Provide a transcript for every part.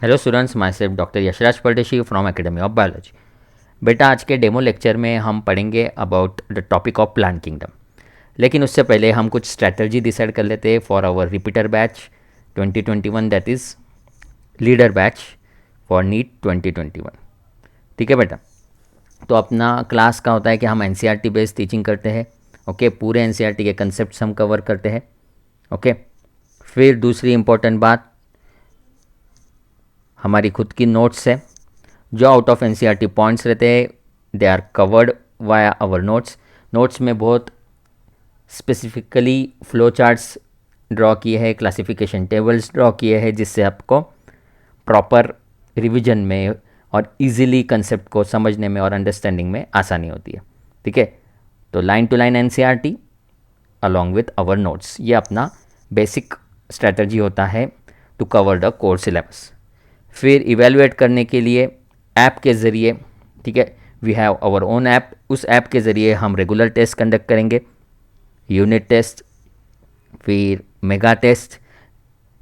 Hello students, myself doctor Yashraj Pardeshi from academy of biology. बेटा, आज के डेमो लेक्चर में हम पढ़ेंगे about the topic of plant kingdom. लेकिन उससे पहले हम कुछ स्ट्रैटेजी डिसाइड कर लेते हैं for our repeater batch 2021, that is leader batch for NEET 2021। ठीक है बेटा। तो अपना क्लास का होता है कि हम एनसीईआरटी बेस्ड टीचिंग करते हैं। ओके, पूरे एनसीईआरटी के कंसेप्ट हम कवर करते हैं। ओके, फिर दूसरी इंपॉर्टेंट बात, हमारी खुद की नोट्स है जो आउट ऑफ एनसीईआरटी पॉइंट्स रहते हैं, they are covered via our notes. Notes में बहुत स्पेसिफिकली फ्लो चार्ट्स ड्रॉ किए हैं, क्लासिफिकेशन टेबल्स ड्रॉ किए हैं, जिससे आपको प्रॉपर रिवीजन में और इजीली कंसेप्ट को समझने में और अंडरस्टैंडिंग में आसानी होती है। ठीक है, तो line to line NCERT along with our notes, ये अपना बेसिक स्ट्रैटेजी होता है to cover the core syllabus. फिर इवेलुएट करने के लिए ऐप के ज़रिए, ठीक है, we have our own app, app ऐप के ज़रिए हम रेगुलर टेस्ट कंडक्ट करेंगे, यूनिट टेस्ट, फिर मेगा टेस्ट।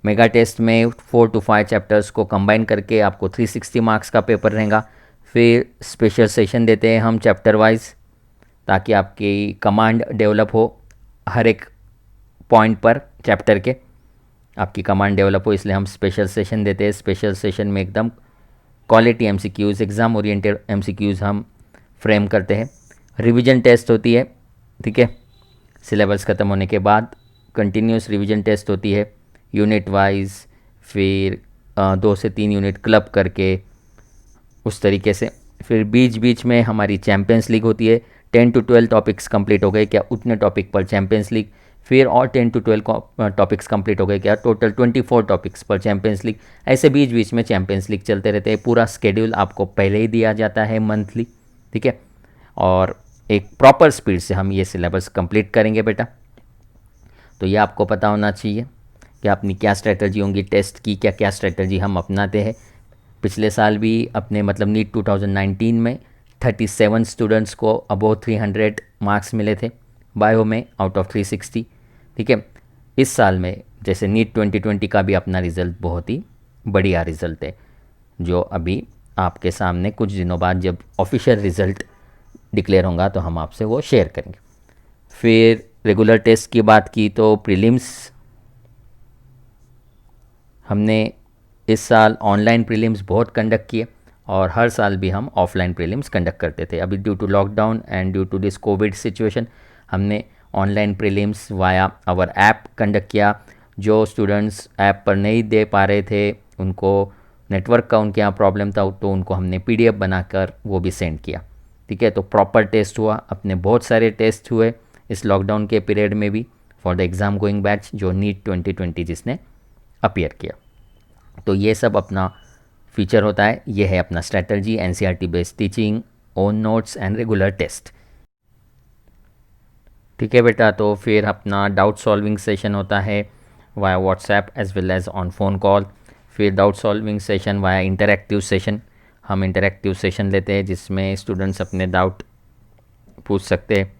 मेगा टेस्ट में 4 to 5 चैप्टर्स को कंबाइन करके आपको 360 मार्क्स का पेपर रहेगा। फिर स्पेशल सेशन देते हैं हम चैप्टर वाइज, ताकि आपकी कमांड डेवलप हो हर एक पॉइंट पर चैप्टर के, आपकी कमांड डेवलप हो, इसलिए हम स्पेशल सेशन देते हैं। स्पेशल सेशन में एकदम quality MCQs, exam oriented MCQs हम फ्रेम करते हैं। रिवीजन टेस्ट होती है, ठीक है, सिलेबस ख़त्म होने के बाद कंटिन्यूस रिवीजन टेस्ट होती है यूनिट वाइज, फिर 2 से 3 यूनिट क्लब करके उस तरीके से। फिर बीच बीच में हमारी चैम्पियंस लीग होती है। 10 to 12 टॉपिक्स कंप्लीट हो गए क्या, उतने टॉपिक पर चैम्पियंस लीग। फिर और 10 to 12 टॉपिक्स कंप्लीट हो गए क्या, टोटल 24 टॉपिक्स पर चैम्पियंस लीग। ऐसे बीच बीच में चैम्पियंस लीग चलते रहते हैं। पूरा स्केड्यूल आपको पहले ही दिया जाता है मंथली, ठीक है, और एक प्रॉपर स्पीड से हम ये सिलेबस कंप्लीट करेंगे बेटा। तो ये आपको पता होना चाहिए कि अपनी क्या स्ट्रेटजी होंगी, टेस्ट की क्या क्या स्ट्रेटजी हम अपनाते हैं। पिछले साल भी अपने मतलब नीट 2019 में 37 स्टूडेंट्स को अबोव 300 मार्क्स मिले थे बायो में आउट ऑफ 360। ठीक है, इस साल में जैसे नीट 2020 का भी अपना रिज़ल्ट बहुत ही बढ़िया रिज़ल्ट है, जो अभी आपके सामने कुछ दिनों बाद जब ऑफिशियल रिज़ल्ट डिक्लेयर होगा तो हम आपसे वो शेयर करेंगे। फिर रेगुलर टेस्ट की बात की तो प्रीलिम्स हमने इस साल ऑनलाइन प्रीलिम्स बहुत कंडक्ट किए, और हर साल भी हम ऑफलाइन प्रीलिम्स कंडक्ट करते थे। अभी due to lockdown and due to this COVID situation हमने online prelims via our app conduct किया। जो स्टूडेंट्स ऐप पर नहीं दे पा रहे थे, उनको नेटवर्क का उनके यहाँ प्रॉब्लम था, तो उनको हमने पीडीएफ बनाकर वो भी सेंड किया। ठीक है, तो प्रॉपर टेस्ट हुआ। अपने बहुत सारे टेस्ट हुए इस लॉकडाउन के पीरियड में भी for the exam going batch जो नीट 2020 जिसने अपीयर किया। तो ये सब अपना फीचर होता है। ये है अपना strategy, NCERT based teaching, own notes and regular test. ठीक है बेटा, तो फिर अपना डाउट सॉल्विंग सेशन होता है via WhatsApp as well as on phone call. फिर doubt solving session via interactive session, हम इंटरैक्टिव सेशन लेते हैं जिसमें स्टूडेंट्स अपने डाउट पूछ सकते हैं।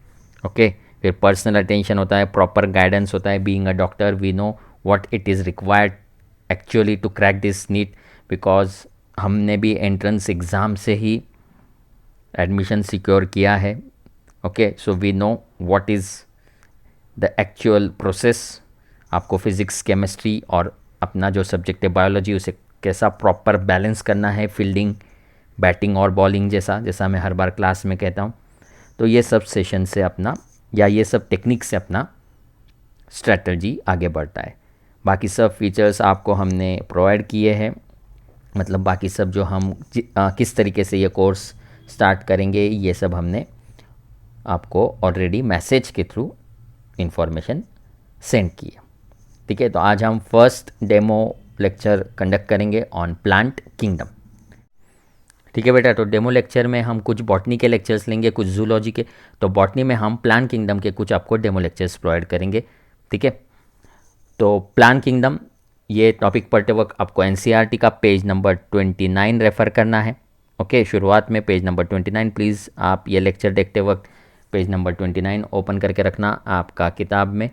ओके, फिर पर्सनल अटेंशन होता है, प्रॉपर गाइडेंस होता है। Being a doctor we know what it is required actually to crack this NEET, because हमने भी एंट्रेंस एग्ज़ाम से ही एडमिशन सिक्योर किया है। Okay, so we know what is the actual process. आपको फिज़िक्स, केमिस्ट्री और अपना जो सब्जेक्ट है बायोलॉजी, उसे कैसा प्रॉपर बैलेंस करना है, फील्डिंग, बैटिंग और बॉलिंग जैसा जैसा मैं हर बार क्लास में कहता हूँ। तो ये सब सेशन से अपना या ये सब टेक्निक से अपना स्ट्रैटेजी आगे बढ़ता है। बाकी सब फीचर्स आपको हमने प्रोवाइड किए हैं, मतलब बाकी सब जो हम किस तरीके से ये कोर्स स्टार्ट करेंगे, ये सब हमने आपको ऑलरेडी मैसेज के थ्रू इन्फॉर्मेशन सेंड की है। ठीक है, तो आज हम फर्स्ट डेमो लेक्चर कंडक्ट करेंगे ऑन प्लांट किंगडम। ठीक है बेटा, तो डेमो लेक्चर में हम कुछ बॉटनी के लेक्चर्स लेंगे, कुछ जूलॉजी के। तो बॉटनी में हम प्लांट किंगडम के कुछ आपको डेमो लेक्चर्स प्रोवाइड करेंगे। ठीक है, तो प्लांट किंगडम ये टॉपिक पढ़ते वक्त आपको एनसीईआरटी का पेज नंबर 29 रेफ़र करना है। ओके, शुरुआत में पेज नंबर 29, प्लीज़ आप ये लेक्चर देखते वक्त पेज नंबर 29 ओपन करके रखना आपका किताब में,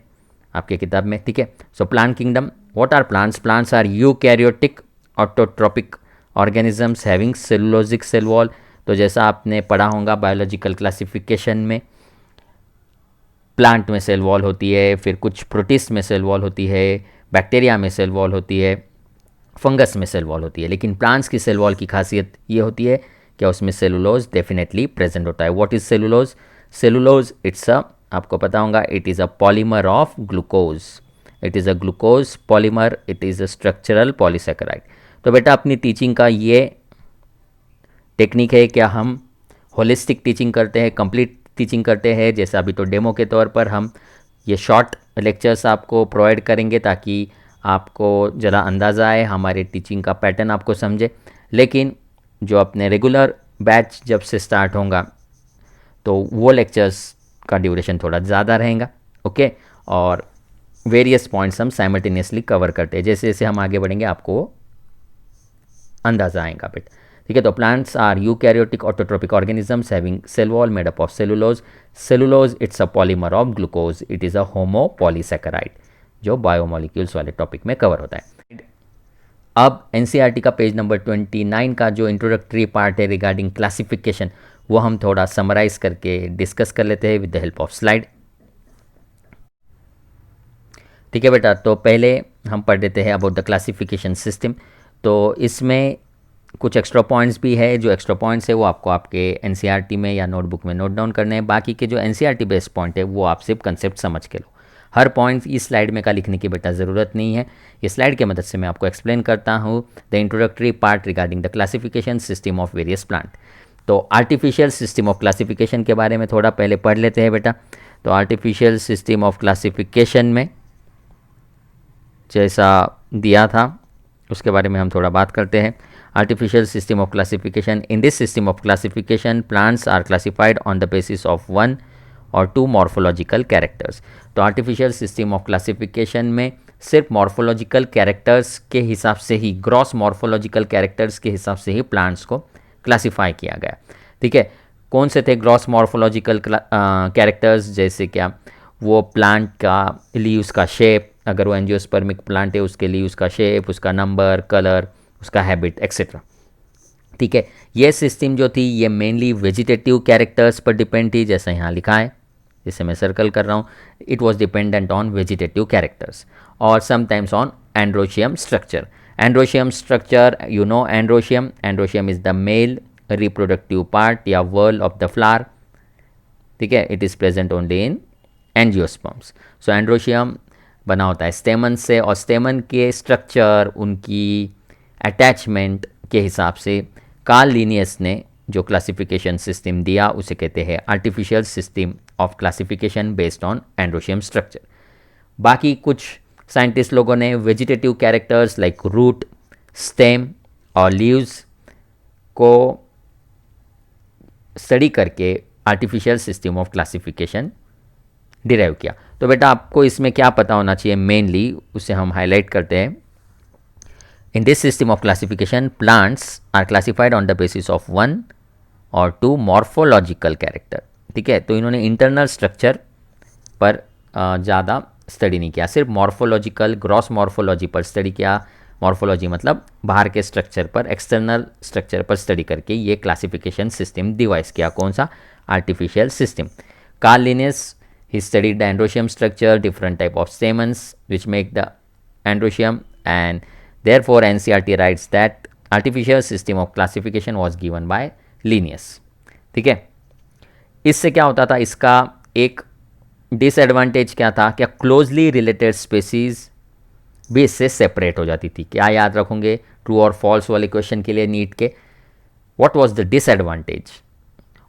आपके किताब में। ठीक है, so plant kingdom, what are plants? Plants are eukaryotic autotrophic organisms having cellulosic cell wall. तो जैसा आपने पढ़ा होगा बायोलॉजिकल क्लासिफिकेशन में, प्लांट में सेल वॉल होती है, फिर कुछ प्रोटिस्ट में सेल वॉल होती है, बैक्टीरिया में सेल वॉल होती है, फंगस में सेल वॉल होती है। लेकिन प्लांट्स की सेल वॉल की खासियत ये होती है कि उसमें सेलुलोज डेफिनेटली प्रेजेंट होता है। What is cellulose? Cellulose it's अ, आपको पता होगा, it is a polymer of glucose. It is a glucose polymer, it is a structural polysaccharide. तो बेटा अपनी टीचिंग का ये टेक्निक है, क्या हम होलिस्टिक टीचिंग करते हैं, कंप्लीट टीचिंग करते हैं। जैसे अभी तो डेमो के तौर पर हम ये शॉर्ट लेक्चर्स आपको प्रोवाइड करेंगे ताकि आपको ज़रा अंदाज़ा आए, हमारे टीचिंग का पैटर्न आपको समझे। लेकिन जो अपने रेगुलर बैच जब से स्टार्ट होगा तो वो लेक्चर्स का ड्यूरेशन थोड़ा ज़्यादा रहेगा, ओके। और वेरियस पॉइंट्स हम साइमल्टेनियसली कवर करते हैं। जैसे जैसे हम आगे बढ़ेंगे आपको अंदाज़ा आएगा बेट, ठीक है। तो plants are eukaryotic autotrophic organisms having cell wall made up of cellulose. Cellulose it's a polymer of glucose, it is a homopolysaccharide, जो बायोमोलिक्यूल्स वाले टॉपिक में कवर होता है। अब एनसीईआरटी का पेज नंबर 29 का जो इंट्रोडक्टरी पार्ट है रिगार्डिंग क्लासिफिकेशन, वो हम थोड़ा समराइज करके डिस्कस कर लेते हैं with the help of slide, ठीक है बेटा। तो पहले हम पढ़ लेते हैं अबाउट द क्लासिफिकेशन सिस्टम। तो इसमें कुछ एक्स्ट्रा पॉइंट्स भी है, जो एक्स्ट्रा पॉइंट्स है वो आपको आपके एनसीईआरटी में या नोटबुक में नोट डाउन करने हैं। बाकी के जो एनसीईआरटी बेस्ड पॉइंट है वो आप सिर्फ कंसेप्ट समझ के लो। हर पॉइंट इस स्लाइड में का लिखने की बेटा ज़रूरत नहीं है, इस स्लाइड की मदद से मैं आपको एक्सप्लेन करता हूँ the introductory part regarding the classification system of various plant. तो आर्टिफिशियल सिस्टम ऑफ क्लासिफिकेशन के बारे में थोड़ा पहले पढ़ लेते हैं बेटा। तो आर्टिफिशियल सिस्टम ऑफ क्लासिफिकेशन में जैसा दिया था उसके बारे में हम थोड़ा बात करते हैं। Artificial system of classification, in this system of classification plants are classified on the basis of 1 और 2 मॉर्फोलॉजिकल कैरेक्टर्स। तो आर्टिफिशियल सिस्टम ऑफ क्लासिफिकेशन में सिर्फ मॉर्फोलॉजिकल कैरेक्टर्स के हिसाब से ही, ग्रॉस मॉर्फोलॉजिकल कैरेक्टर्स के हिसाब से ही प्लांट्स को क्लासिफाई किया गया, ठीक है। कौन से थे ग्रॉस मॉर्फोलॉजिकल कैरेक्टर्स? जैसे क्या वो प्लांट का लीव्स का शेप, अगर वो एंजियोस्पर्मिक प्लांट है उसके लीव्स का शेप, उसका नंबर, कलर, उसका हैबिट एक्सेट्रा, ठीक है। ये सिस्टम जो थी ये मेनली वेजिटेटिव कैरेक्टर्स पर डिपेंड थी, जैसा यहाँ लिखा है, जिसे मैं सर्कल कर रहा हूँ। It was dependent on vegetative characters और sometimes on androecium structure. Androecium structure, you know androecium, androecium is the male reproductive part या वर्ल ऑफ द फ्लावर, ठीक है। It is present only in angiosperms. So androecium बना होता है स्टेमन से, और स्टेमन के स्ट्रक्चर, उनकी अटैचमेंट के हिसाब से कार्ल लिनियस ने जो क्लासिफिकेशन सिस्टम दिया उसे कहते हैं artificial system of classification based on androecium structure. बाकी कुछ साइंटिस्ट लोगों ने vegetative characters like root, stem और लीव्स को स्टडी करके artificial system of classification derive किया। तो बेटा आपको इसमें क्या पता होना चाहिए मेनली, उसे हम हाईलाइट करते हैं। In this system of classification plants are classified on the basis of 1 और 2 मॉर्फोलॉजिकल कैरेक्टर, ठीक है। तो इन्होंने इंटरनल स्ट्रक्चर पर ज़्यादा स्टडी नहीं किया, सिर्फ मॉर्फोलॉजिकल, ग्रॉस मॉर्फोलॉजी पर स्टडी किया। मॉर्फोलॉजी मतलब बाहर के स्ट्रक्चर पर, एक्सटर्नल स्ट्रक्चर पर स्टडी करके ये क्लासिफिकेशन सिस्टम डिवाइस किया। कौन सा? Artificial system. Karl Linnaeus, he studied the androecium structure, different type of stamens which make the androecium, and therefore NCERT writes that artificial system of classification was given by Linnaeus, ठीक है। इससे क्या होता था, इसका एक डिसएडवांटेज क्या था, क्या क्लोजली रिलेटेड स्पेसीज भी इससे सेपरेट हो जाती थी। क्या याद रखोगे ट्रू और फॉल्स वाले क्वेश्चन के लिए नीट के? What was the disadvantage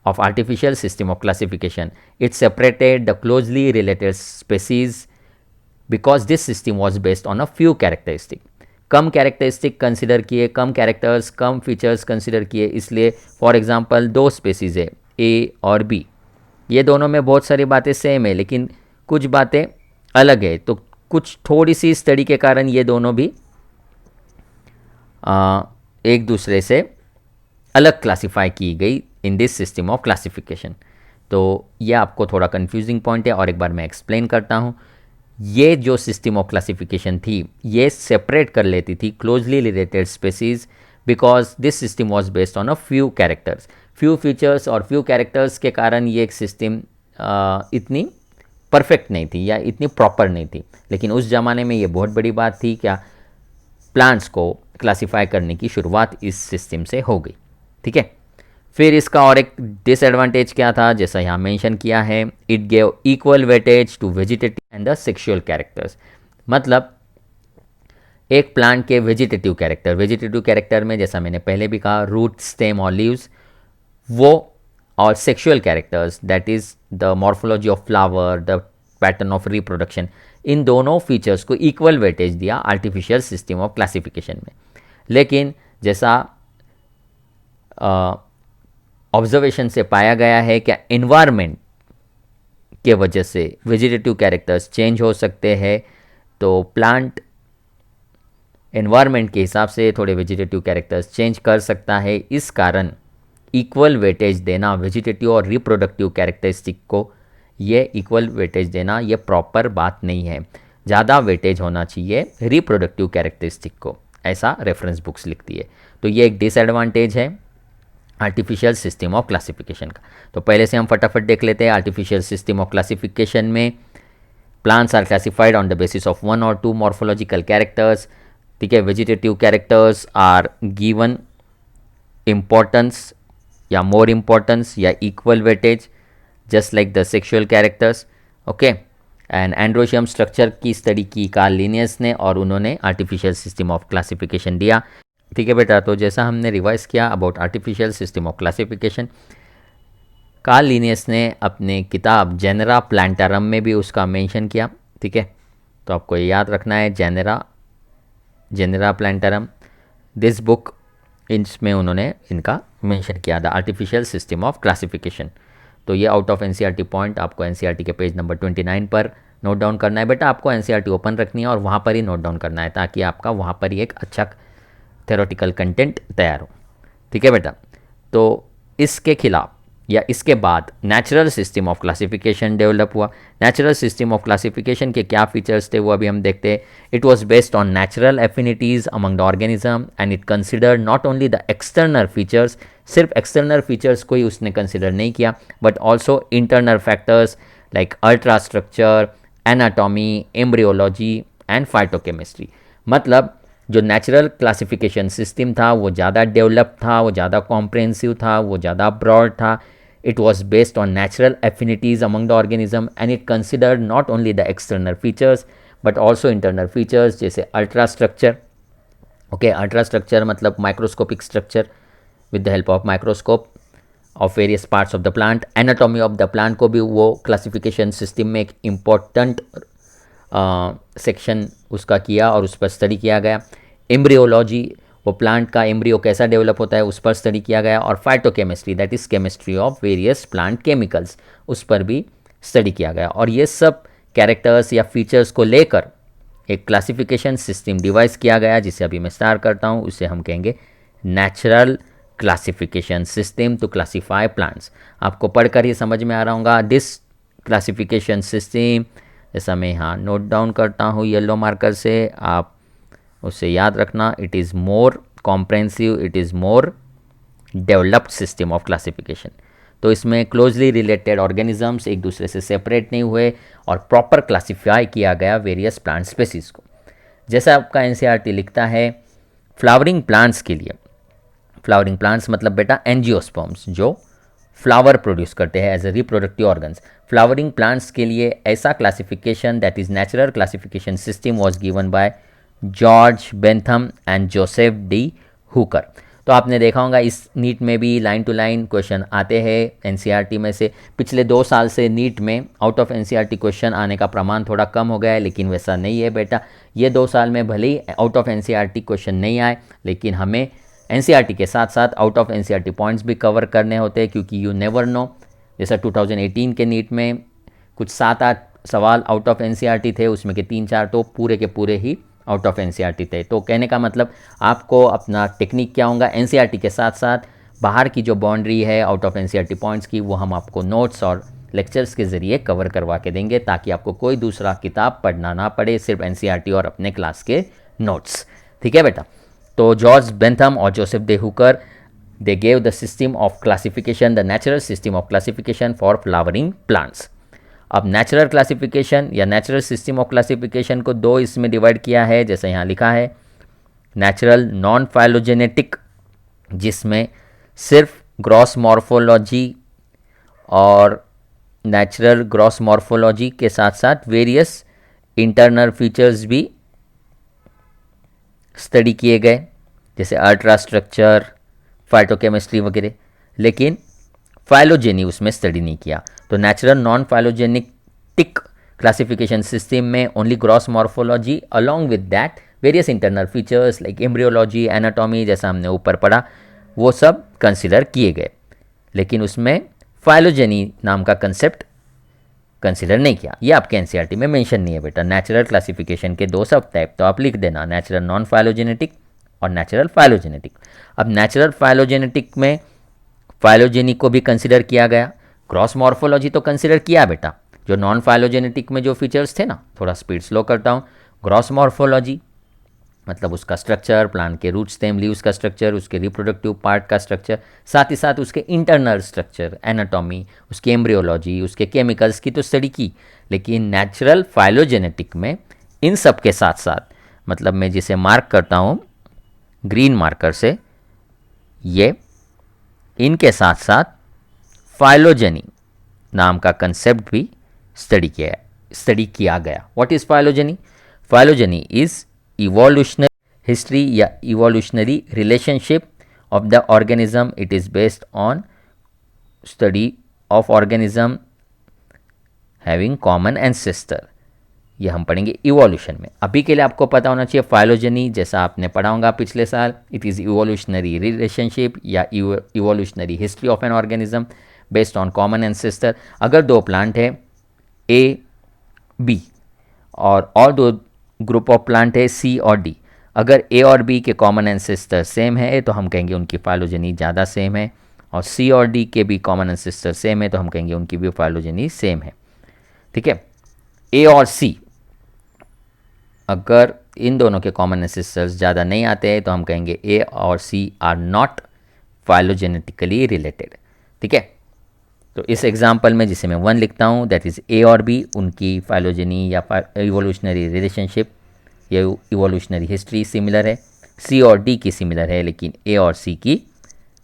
of artificial system of classification? It separated the closely related species because this system was based on a few characteristic. Come characteristic consider किए, कम characters, कम features consider किए, इसलिए for example 2 species है ए और B, ये दोनों में बहुत सारी बातें सेम है लेकिन कुछ बातें अलग है। तो कुछ थोड़ी सी स्टडी के कारण ये दोनों भी एक दूसरे से अलग क्लासीफाई की गई इन दिस सिस्टम ऑफ क्लासिफिकेशन। तो यह आपको थोड़ा कंफ्यूजिंग पॉइंट है और एक बार मैं एक्सप्लेन करता हूँ। ये जो सिस्टम ऑफ क्लासिफिकेशन थी ये सेपरेट कर लेती थी closely related species, because this system was based on a few characters, few features और फ्यू कैरेक्टर्स के कारण ये एक सिस्टम इतनी परफेक्ट नहीं थी या इतनी प्रॉपर नहीं थी। लेकिन उस ज़माने में ये बहुत बड़ी बात थी, क्या प्लांट्स को क्लासिफाई करने की शुरुआत इस सिस्टम से हो गई। ठीक है, फिर इसका और एक डिसएडवांटेज क्या था, जैसा यहाँ मेंशन किया है, it gave equal weightage to vegetative and the sexual characters. मतलब एक प्लांट के वेजिटेटिव कैरेक्टर में जैसा मैंने पहले भी कहा रूट, स्टेम और लीव्स, वो और sexual characters that is the morphology of flower, the pattern of reproduction, इन दोनों फीचर्स को इक्वल वेटेज दिया आर्टिफिशियल सिस्टम ऑफ क्लासिफिकेशन में। लेकिन जैसा ऑब्जर्वेशन से पाया गया है कि एनवायरनमेंट के वजह से वेजिटेटिव कैरेक्टर्स चेंज हो सकते हैं, तो प्लांट एनवायरनमेंट के हिसाब से थोड़े वेजिटेटिव कैरेक्टर्स चेंज कर सकता है। इस कारण इक्वल वेटेज देना वेजिटेटिव और रिप्रोडक्टिव कैरेक्टरिस्टिक को, ये इक्वल वेटेज देना ये प्रॉपर बात नहीं है, ज़्यादा वेटेज होना चाहिए रिप्रोडक्टिव कैरेक्टरिस्टिक को, ऐसा रेफरेंस बुक्स लिखती है। तो ये एक डिसएडवांटेज है आर्टिफिशियल सिस्टम ऑफ क्लासिफिकेशन का। तो पहले से हम फटाफट देख लेते हैं। आर्टिफिशियल सिस्टम ऑफ क्लासिफिकेशन में plants are classified on the basis of 1 और 2 मॉर्फोलॉजिकल कैरेक्टर्स। ठीक है, vegetative characters are given importance या मोर इम्पोर्टेंस या equal weightage just like the sexual characters. Okay, and androecium structure की study की Carl Linnaeus ने, और उन्होंने आर्टिफिशियल सिस्टम ऑफ क्लासिफिकेशन दिया। ठीक है बेटा, तो जैसा हमने रिवाइज किया about artificial system of classification, Karl Linnaeus ने अपने किताब जेनेरा प्लांटारम में भी उसका मेंशन किया। ठीक है, तो आपको याद रखना है जेनेरा प्लांटारम, दिस बुक, इसमें उन्होंने इनका मेंशन किया the artificial system of classification. तो ये आउट ऑफ एनसीईआरटी पॉइंट आपको एनसीईआरटी के पेज नंबर 29 पर नोट डाउन करना है। बेटा आपको एनसीईआरटी ओपन रखनी है और वहाँ पर ही नोट डाउन करना है, ताकि आपका वहाँ पर ही एक अच्छा थ्योरेटिकल कंटेंट तैयार हो। ठीक है बेटा, तो इसके खिलाफ या इसके बाद natural system of classification develop हुआ। नेचुरल सिस्टम ऑफ क्लासिफिकेशन के क्या फीचर्स थे वो अभी हम देखते हैं। It was based on natural affinities among the organism and it consider not only the external features, सिर्फ एक्सटर्नल फीचर्स को ही उसने कंसिडर नहीं किया, but also internal factors like ultra structure, anatomy, embryology and phytochemistry. मतलब जो natural classification system था वो ज़्यादा डेवलप था, वो ज़्यादा कॉम्प्रहेंसिव था, वो ज़्यादा ब्रॉड था। It was based on natural affinities among the organism and it considered not only the external features but also internal features, जैसे ultra structure. Okay, ultra structure मतलब microscopic structure with the help of microscope of various parts of the plant. Anatomy of the plant को भी वो classification system में एक important section उसका किया और उस पर स्टडी किया गया। एम्ब्रियोलॉजी, वो प्लांट का एम्ब्रियो कैसा डेवलप होता है उस पर स्टडी किया गया। और phytochemistry that is chemistry of various plant chemicals, उस पर भी स्टडी किया गया। और ये सब कैरेक्टर्स या फीचर्स को लेकर एक क्लासिफिकेशन सिस्टम डिवाइस किया गया, जिसे अभी मैं स्टार्ट करता हूँ। उसे हम कहेंगे natural classification system to classify plants. आपको पढ़कर ही समझ में आ रहा होगा दिस क्लासिफिकेशन सिस्टम, जैसा मैं यहाँ नोट डाउन करता हूँ येलो मार्कर से, आप उसे याद रखना। It is more comprehensive, it is more developed system of classification. तो इसमें क्लोजली रिलेटेड ऑर्गेनिजम्स एक दूसरे से सेपरेट नहीं हुए और प्रॉपर क्लासीफाई किया गया वेरियस प्लांट स्पेसीज को। जैसा आपका एनसीईआरटी लिखता है, फ्लावरिंग प्लांट्स के लिए, फ्लावरिंग प्लांट्स मतलब बेटा एंजियोस्पर्म्स जो फ्लावर प्रोड्यूस करते हैं as a reproductive organs. Flowering plants के लिए ऐसा classification that is natural classification system was given by George Bentham and Joseph D Hooker. तो आपने देखा होगा इस नीट में भी लाइन टू लाइन क्वेश्चन आते हैं एनसीईआरटी में से। पिछले 2 साल से नीट में आउट ऑफ एनसीईआरटी क्वेश्चन आने का प्रमाण थोड़ा कम हो गया है, लेकिन वैसा नहीं है बेटा। ये 2 साल में भले ही आउट ऑफ एनसीईआरटी क्वेश्चन नहीं आए, लेकिन हमें एनसीईआरटी के साथ साथ आउट ऑफ एनसीईआरटी पॉइंट्स भी कवर करने होते हैं, क्योंकि यू नेवर नो। जैसा 2018 के नीट में कुछ 7-8 सवाल आउट ऑफ एनसीईआरटी थे, उसमें के 3-4 तो पूरे के पूरे ही आउट ऑफ एनसीईआरटी थे। तो कहने का मतलब आपको अपना टेक्निक क्या होगा, एनसीईआरटी के साथ साथ बाहर की जो बाउंड्री है आउट ऑफ एनसीईआरटी पॉइंट्स की, वो हम आपको नोट्स और लेक्चर्स के ज़रिए कवर करवा के देंगे, ताकि आपको कोई दूसरा किताब पढ़ना ना पड़े, सिर्फ एनसीईआरटी और अपने क्लास के नोट्स। ठीक है बेटा। तो जॉर्ज बेंथम और Joseph day Hooker, they gave the system of classification, the natural system of classification for flowering plants. अब नेचुरल क्लासिफिकेशन या नेचुरल सिस्टम ऑफ क्लासिफिकेशन को दो इसमें डिवाइड किया है, जैसे यहाँ लिखा है, नेचुरल नॉन फाइलोजेनेटिक, जिसमें सिर्फ ग्रॉस मॉर्फोलॉजी और नेचुरल ग्रॉस मॉर्फोलॉजी के साथ साथ वेरियस इंटरनल फीचर्स भी स्टडी किए गए, जैसे अल्ट्रा स्ट्रक्चर, फाइटोकेमिस्ट्री वगैरह, लेकिन फाइलोजेनी उसमें स्टडी नहीं किया। तो natural non phylogenetic classification system में only gross morphology along with that various internal features like embryology, anatomy, जैसा हमने ऊपर पढ़ा, वो सब कंसिडर किए गए, लेकिन उसमें फाइलोजेनी नाम का कंसेप्ट कंसिडर नहीं किया। ये आपके एनसीईआरटी में मेंशन नहीं है बेटा। नेचुरल क्लासिफिकेशन के दो सब टाइप, तो आप लिख देना, नेचुरल नॉन फाइलोजेनेटिक और नेचुरल फाइलोजेनेटिक। अब नेचुरल फाइलोजेनेटिक में फाइलोजेनी को भी कंसिडर किया गया, क्रॉस मॉर्फोलॉजी तो कंसिडर किया बेटा। जो नॉन फाइलोजेनेटिक में जो फीचर्स थे ना, थोड़ा स्पीड स्लो करता हूँ, ग्रॉस मॉर्फोलॉजी मतलब उसका स्ट्रक्चर, प्लांट के रूट स्टेम लीव्स का स्ट्रक्चर, उसके रिप्रोडक्टिव पार्ट का स्ट्रक्चर, साथ ही साथ उसके इंटरनल स्ट्रक्चर, एनाटॉमी, उसकी एम्ब्रियोलॉजी, उसके केमिकल्स की तो स्टडी की। लेकिन नेचुरल फाइलोजेनेटिक में इन सब के साथ साथ, मतलब मैं जिसे मार्क करता हूँ ग्रीन मार्कर से, ये इनके साथ साथ फाइलोजेनी नाम का कंसेप्ट भी स्टडी किया गया। What is phylogeny? Phylogeny is evolutionary history या evolutionary relationship of the organism. It is based on study of organism having common ancestor. ये हम पढ़ेंगे इवोल्यूशन में। अभी के लिए आपको पता होना चाहिए फाइलोजेनी, जैसा आपने पढ़ा होगा पिछले साल, इट इज़ इवोल्यूशनरी रिलेशनशिप या evolutionary history of an organism based on common ancestor. अगर दो प्लांट है ए बी और दो ग्रुप ऑफ प्लांट है सी और डी, अगर ए और बी के कॉमन एंसेस्टर सेम है तो हम कहेंगे उनकी फाइलोजेनी ज़्यादा सेम है, और सी और डी के भी कॉमन एंसेस्टर सेम है तो हम कहेंगे उनकी भी फाइलोजेनी सेम है। ठीक है। ए और सी, अगर इन दोनों के कॉमन एंसेस्टर्स ज़्यादा नहीं आते हैं तो हम कहेंगे ए और C are not phylogenetically related. ठीक है। तो इस एग्जाम्पल में जिसे मैं 1 लिखता हूँ, दैट इज़ ए और बी, उनकी फाइलोजेनी या इवोल्यूशनरी रिलेशनशिप या इवोल्यूशनरी हिस्ट्री सिमिलर है। सी और डी की सिमिलर है, लेकिन ए और सी की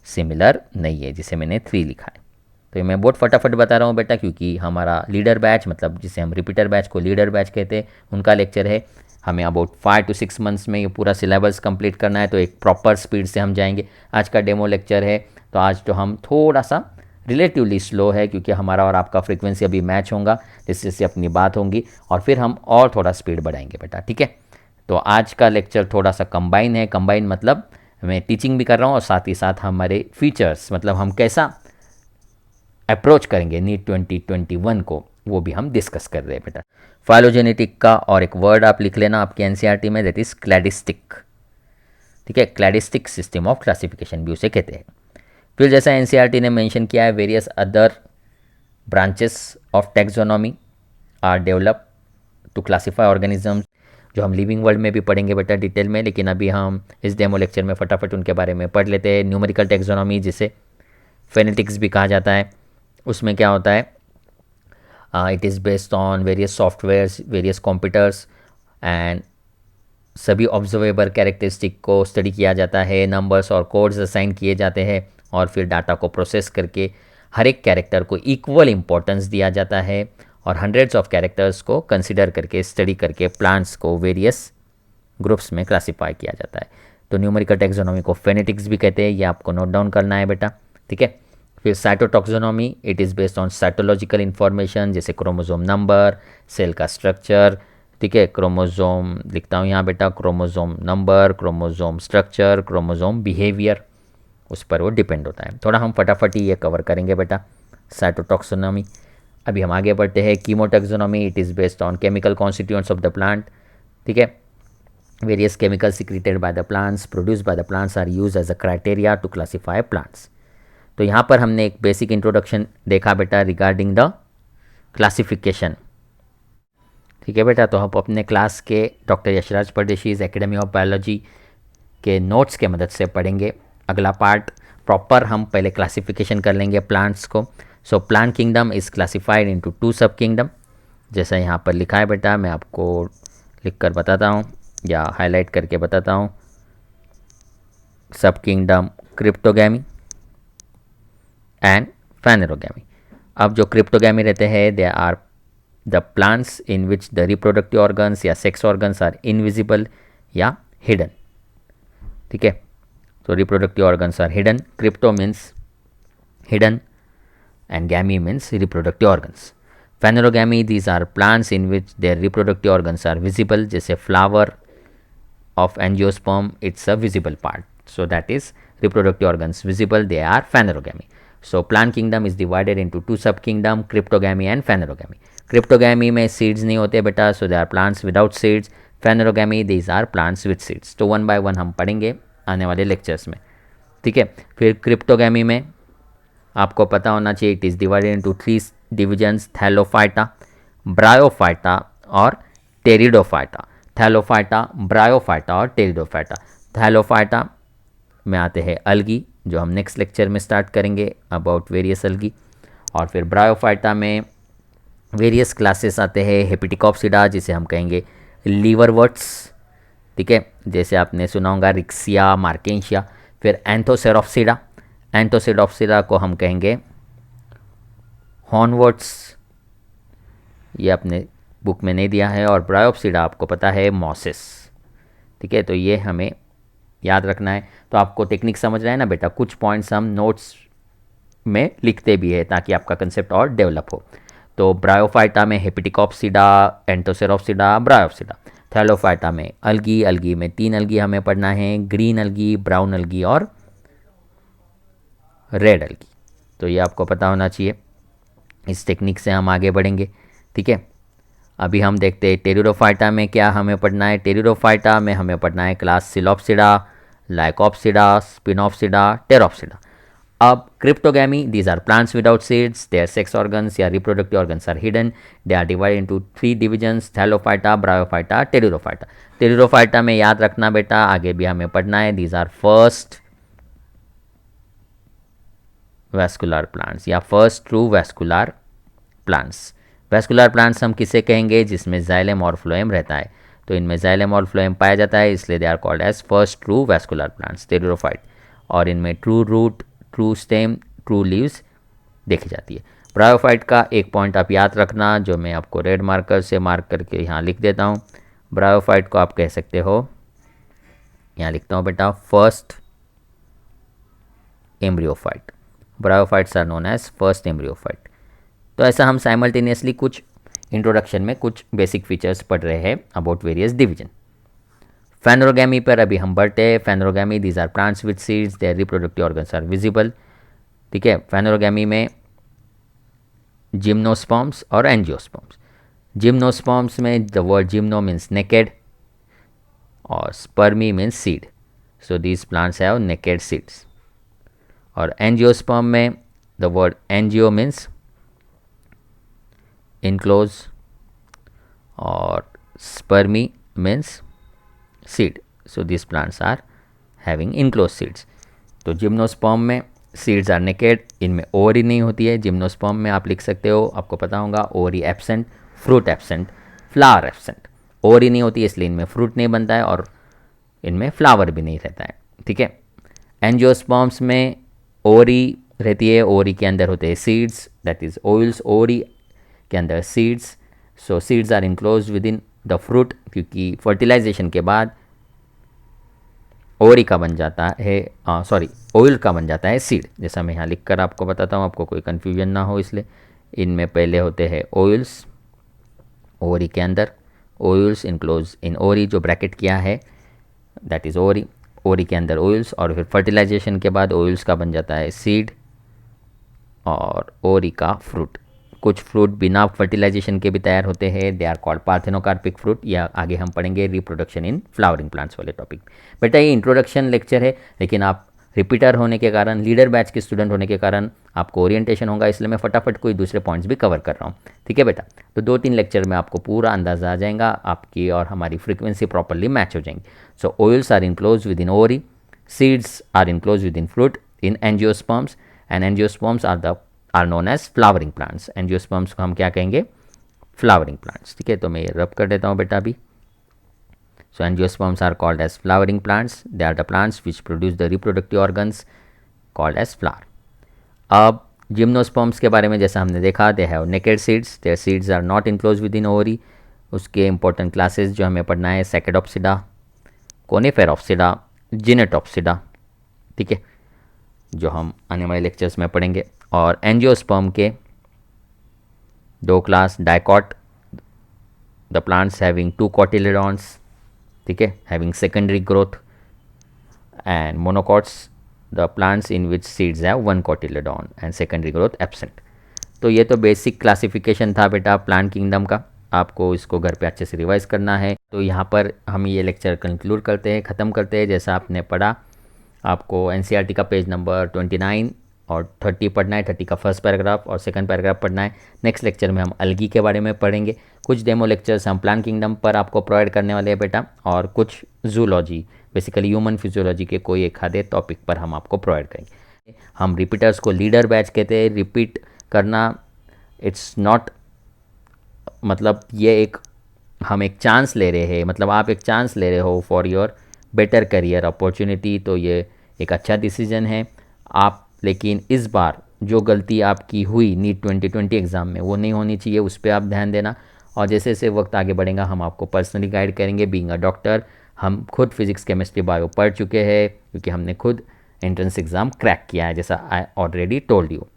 सिमिलर नहीं है, जिसे मैंने 3 लिखा है। तो ये मैं बहुत फटाफट बता रहा हूँ बेटा, क्योंकि हमारा लीडर बैच, मतलब जिसे हम रिपीटर बैच को लीडर बैच कहते हैं, उनका लेक्चर है। हमें अबाउट 5 to 6 मंथ्स में ये पूरा सिलेबस कंप्लीट करना है, तो एक प्रॉपर स्पीड से हम जाएंगे। आज का डेमो लेक्चर है, तो आज तो हम थोड़ा सा रिलेटिवली स्लो है, क्योंकि हमारा और आपका फ्रीक्वेंसी अभी मैच होगा, जिससे अपनी बात होंगी, और फिर हम और थोड़ा स्पीड बढ़ाएंगे बेटा। ठीक है। तो आज का लेक्चर थोड़ा सा कंबाइन है। कंबाइन मतलब मैं टीचिंग भी कर रहा हूँ और साथ ही साथ हमारे फीचर्स, मतलब हम कैसा अप्रोच करेंगे नीट 2021 को, वो भी हम डिस्कस कर रहे हैं बेटा। फाइलोजेनेटिक का और एक वर्ड आप लिख लेना आपके एनसीईआरटी में, दैट इज क्लैडिस्टिक। ठीक है। क्लैडिस्टिक सिस्टम ऑफ क्लासिफिकेशन भी उसे कहते हैं। फिर जैसा एनसीईआरटी ने मेंशन किया है, various other branches of taxonomy are develop to classify organisms, जो हम लिविंग वर्ल्ड में भी पढ़ेंगे बेटा डिटेल में, लेकिन अभी हम इस डेमो लेक्चर में फटाफट उनके बारे में पढ़ लेते हैं। न्यूमेरिकल टैक्सोनॉमी, जिसे फेनेटिक्स भी कहा जाता है, उसमें क्या होता है, it is based on various softwares, various computers, and सभी ऑब्जर्वेबल कैरेक्टरिस्टिक को स्टडी किया जाता है, नंबर्स और कोड्स असाइन किए जाते हैं, और फिर डाटा को प्रोसेस करके हर एक कैरेक्टर को इक्वल इम्पोर्टेंस दिया जाता है, और हंड्रेड्स ऑफ कैरेक्टर्स को कंसिडर करके स्टडी करके प्लांट्स को वेरियस ग्रुप्स में क्लासीफाई किया जाता है। तो न्यूमेरिकल टैक्सोनॉमी को फेनेटिक्स भी कहते हैं, ये आपको नोट डाउन करना है बेटा। ठीक है। फिर cytotaxonomy, it is based on cytological information, जैसे क्रोमोसोम नंबर, सेल का स्ट्रक्चर। ठीक है। क्रोमोसोम लिखता हूँ यहाँ बेटा, chromosome number, chromosome structure, chromosome behaviour, उस पर वो डिपेंड होता है। थोड़ा हम फटाफट ही ये कवर करेंगे बेटा साइटोटॉक्सोनॉमी। अभी हम आगे बढ़ते हैं। Chemotaxonomy, it is based on chemical constituents of the plant. ठीक है। Various chemicals secreted by the plants, produced by the plants are used as a criteria to classify plants. तो यहाँ पर हमने एक बेसिक इंट्रोडक्शन देखा बेटा रिगार्डिंग द क्लासिफिकेशन। ठीक है बेटा, तो हम अपने क्लास के doctor Yashraj Pardeshi's academy of biology के नोट्स के मदद से पढ़ेंगे। अगला पार्ट प्रॉपर हम पहले क्लासिफिकेशन कर लेंगे प्लांट्स को। So plant kingdom is classified into 2 sub kingdom, जैसा यहाँ पर लिखा है बेटा, मैं आपको लिख कर बताता हूँ या हाईलाइट करके बताता हूँ। सब किंगडम क्रिप्टोगैमी एंड फेनेरोगैमी। अब जो क्रिप्टोगैमी रहते हैं, they are the plants in which the reproductive organs या सेक्स ऑर्गन्स आर इनविजिबल या हिडन। ठीक है, तो reproductive organs are hidden, crypto means hidden and gamy means reproductive organs. Phanerogamy, these are plants in which their reproductive organs are visible. जैसे flower of angiosperm, it's a visible part, so that is reproductive organs visible, they are phanerogamy. So plant kingdom is divided into 2 sub kingdom, cryptogamy and phanerogamy. Cryptogamy में seeds नहीं होते बेटा, so they are plants without seeds. Phanerogamy, these are plants with seeds. तो 1 by 1 हम पढ़ेंगे आने वाले lectures में। ठीक है, फिर क्रिप्टोगैमी में आपको पता होना चाहिए, it is divided into 3 divisions, thallophyta, bryophyta और टेरिडोफाइटा। थैलोफाइटा, ब्रायोफाइटा और टेरिडोफाइटा। थैलोफाइटा में आते हैं अलगी, जो हम नेक्स्ट लेक्चर में स्टार्ट करेंगे अबाउट वेरियस अलगी। और फिर ब्रायोफाइटा में वेरियस क्लासेस आते हैं, हेपिटिकॉप्सिडा जिसे हम कहेंगे लीवरवर्ट्स। ठीक है, जैसे आपने सुना होगा रिक्सिया, मार्केंशिया। फिर एंथोसेरोप्सिडा, एंथोसेरोप्सिडा को हम कहेंगे हॉर्नवर्ट्स, ये आपने बुक में नहीं दिया है। और ब्रायोप्सिडा आपको पता है मॉसिस। ठीक है, तो ये हमें याद रखना है। तो आपको टेक्निक समझ रहा है ना बेटा, कुछ पॉइंट्स हम नोट्स में लिखते भी है ताकि आपका कंसेप्ट और डेवलप हो। तो ब्रायोफाइटा में हेपिटिकॉप्सिडा, एंथोसेरोप्सिडा, ब्रायोप्सिडा। थैलोफाइटा में अलगी, अलगी में 3 अलगी हमें पढ़ना है, ग्रीन अलगी, ब्राउन अलगी और रेड अलगी। तो ये आपको पता होना चाहिए, इस टेक्निक से हम आगे बढ़ेंगे। ठीक है, अभी हम देखते हैं टेरिडोफाइटा में क्या हमें पढ़ना है। टेरिडोफाइटा में हमें पढ़ना है class psilopsida, lycopsida, sphenopsida, pteropsida. अब cryptogamy, these are plants without seeds, their sex organs या reproductive organs are hidden, they are divided into 3 divisions, thallophyta, bryophyta, pteridophyta. Pteridophyta में याद रखना बेटा, आगे भी हमें पढ़ना है, these are first vascular plants या first true vascular plants. Vascular plants हम किसे कहेंगे, जिसमें जाइलम और फ्लोएम रहता है। तो इनमें जाइलम और फ्लोएम पाया जाता है, इसलिए they are called as first true vascular plants, pteridophyte. और इनमें true root, true stem, true leaves देखी जाती है। ब्रायोफाइट का एक पॉइंट आप याद रखना, जो मैं आपको रेड मार्कर से मार्क करके यहाँ लिख देता हूँ। ब्रायोफाइट को आप कह सकते हो, यहाँ लिखता हूँ बेटा, first embryophyte. Bryophytes are known as first embryophyte. तो ऐसा हम साइमल्टेनियसली कुछ इंट्रोडक्शन में कुछ बेसिक फीचर्स पढ़ रहे हैं अबाउट वेरियस डिवीजन। फेनोरोगैमी पर अभी हम बढ़ते हैं। Phanerogamy, these are plants with seeds, their reproductive organs are visible. ठीक है, फेनोरोगैमी में जिम्नोस्पर्म्स और एंजियोस्पर्म्स। जिम्नोस्पर्म्स में the word gymno means naked और sperma means seed, so these plants have naked seeds. और एंजियोस्पर्म में the word angio means enclose और sperma means seed, so this plants are having enclose seeds. तो gymnosperm में seeds are naked, इनमें ovary नहीं होती है। जिम्नोस्पर्म में आप लिख सकते हो, आपको पता होगा, ovary absent, fruit absent, flower absent. Ovary नहीं होती है इसलिए इनमें फ्रूट नहीं बनता है और इनमें फ्लावर भी नहीं रहता है। ठीक है, एंजियोस्पर्म्स में ओवरी रहती है, ओवरी के अंदर होते हैं seeds, that is ovules, ovary के अंदर seeds. So seeds are enclose with in the fruit, क्योंकि फर्टिलाइजेशन के बाद ओवरी का बन जाता है, ऑयल का बन जाता है सीड। जैसा मैं यहाँ लिख कर आपको बताता हूँ, आपको कोई कन्फ्यूजन ना हो इसलिए। इनमें पहले होते हैं ऑयल्स ओवरी के अंदर, ऑयल्स इनक्लोज इन ओवरी, जो ब्रैकेट किया है दैट इज़ ओवरी, ओवरी के अंदर ऑयल्स, और फिर फर्टिलाइजेशन के बाद ऑयल्स का बन जाता है सीड और ओवरी का फ्रूट। कुछ फ्रूट बिना फर्टिलाइजेशन के भी तैयार होते हैं, they are called parthenocarpic fruit, या आगे हम पढ़ेंगे रिप्रोडक्शन इन फ्लावरिंग प्लांट्स वाले टॉपिक। बेटा ये इंट्रोडक्शन लेक्चर है, लेकिन आप रिपीटर होने के कारण, लीडर बैच के स्टूडेंट होने के कारण आपको ओरिएंटेशन होगा, इसलिए मैं फटाफट कोई दूसरे पॉइंट्स भी कवर कर रहा हूँ। ठीक है बेटा, तो 2-3 लेक्चर में आपको पूरा अंदाज़ा आ जाएगा, आपकी और हमारी फ्रीक्वेंसी प्रॉपरली मैच हो जाएंगी। So ovules are enclose with in ovary, seeds are enclose with in fruit, in angiosperms, and angiosperms are known as flowering plants. Angiosperms को हम क्या कहेंगे? Flowering plants. ठीक है, तो मैं ये रब कर देता हूँ बेटा अभी। So angiosperms are called as flowering plants. They are the plants which produce the reproductive organs called as flower. अब जिम्नोस्पर्म्स के बारे में जैसा हमने देखा, they have naked seeds, their seeds are not enclose with in ovary. उसके important classes जो हमें पढ़ना है, सेकेडोप्सिडा, कोनिफेरोप्सिडा, जिनेटोप्सिडा। ठीक है, जो हम आने वाले लेक्चर्स में पढ़ेंगे। और एंजियोस्पर्म के 2 class, dicot, the plants having 2 cotyledons, ठीक है, having secondary growth, and monocots, the plants in which seeds have 1 cotyledon and secondary growth absent. तो ये तो बेसिक क्लासिफिकेशन था बेटा प्लांट किंगडम का, आपको इसको घर पे अच्छे से रिवाइज करना है। तो यहाँ पर हम ये लेक्चर कंक्लूड करते हैं, ख़त्म करते हैं। जैसा आपने पढ़ा, आपको एनसीईआरटी का पेज नंबर 29 और 30 पढ़ना है। 30 का फर्स्ट पैराग्राफ और सेकंड पैराग्राफ पढ़ना है। नेक्स्ट लेक्चर में हम अलगी के बारे में पढ़ेंगे। कुछ डेमो लेक्चर्स हम प्लांट किंगडम पर आपको प्रोवाइड करने वाले हैं बेटा, और कुछ जूलॉजी, बेसिकली ह्यूमन फिजियोलॉजी के कोई एक आधे टॉपिक पर हम आपको प्रोवाइड करेंगे। हम रिपीटर्स को लीडर बैच कहते हैं। रिपीट करना इट्स नॉट, मतलब ये एक हम एक चांस ले रहे हैं, मतलब आप एक चांस ले रहे हो for your better career opportunity, तो ये एक अच्छा डिसीजन है आप। लेकिन इस बार जो गलती आपकी हुई नीट 2020 एग्ज़ाम में, वो नहीं होनी चाहिए, उस पर आप ध्यान देना। और जैसे जैसे वक्त आगे बढ़ेगा हम आपको पर्सनली गाइड करेंगे। बीइंग अ डॉक्टर, हम खुद फिजिक्स केमिस्ट्री बायो पढ़ चुके हैं, क्योंकि हमने खुद एंट्रेंस एग्ज़ाम क्रैक किया है, जैसा आई ऑलरेडी टोल्ड यू।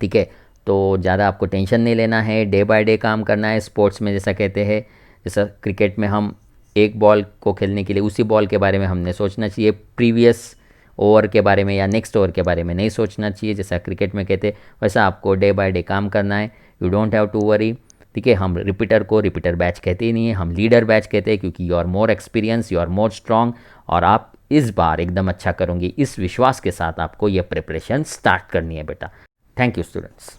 ठीक है, तो ज़्यादा आपको टेंशन नहीं लेना है, डे बाय डे काम करना है। स्पोर्ट्स में जैसा कहते हैं, जैसा क्रिकेट में हम एक बॉल को खेलने के लिए उसी बॉल के बारे में हमने सोचना चाहिए, प्रीवियस ओवर के बारे में या नेक्स्ट ओवर के बारे में नहीं सोचना चाहिए। जैसा क्रिकेट में कहते हैं, वैसा आपको डे बाय डे काम करना है। You don't have to worry. ठीक है, हम रिपीटर को रिपीटर बैच कहते ही नहीं है, हम लीडर बैच कहते हैं, क्योंकि you are more experience, you are more strong, और आप इस बार एकदम अच्छा करोगे, इस विश्वास के साथ आपको यह प्रिपरेशन स्टार्ट करनी है बेटा। Thank you students.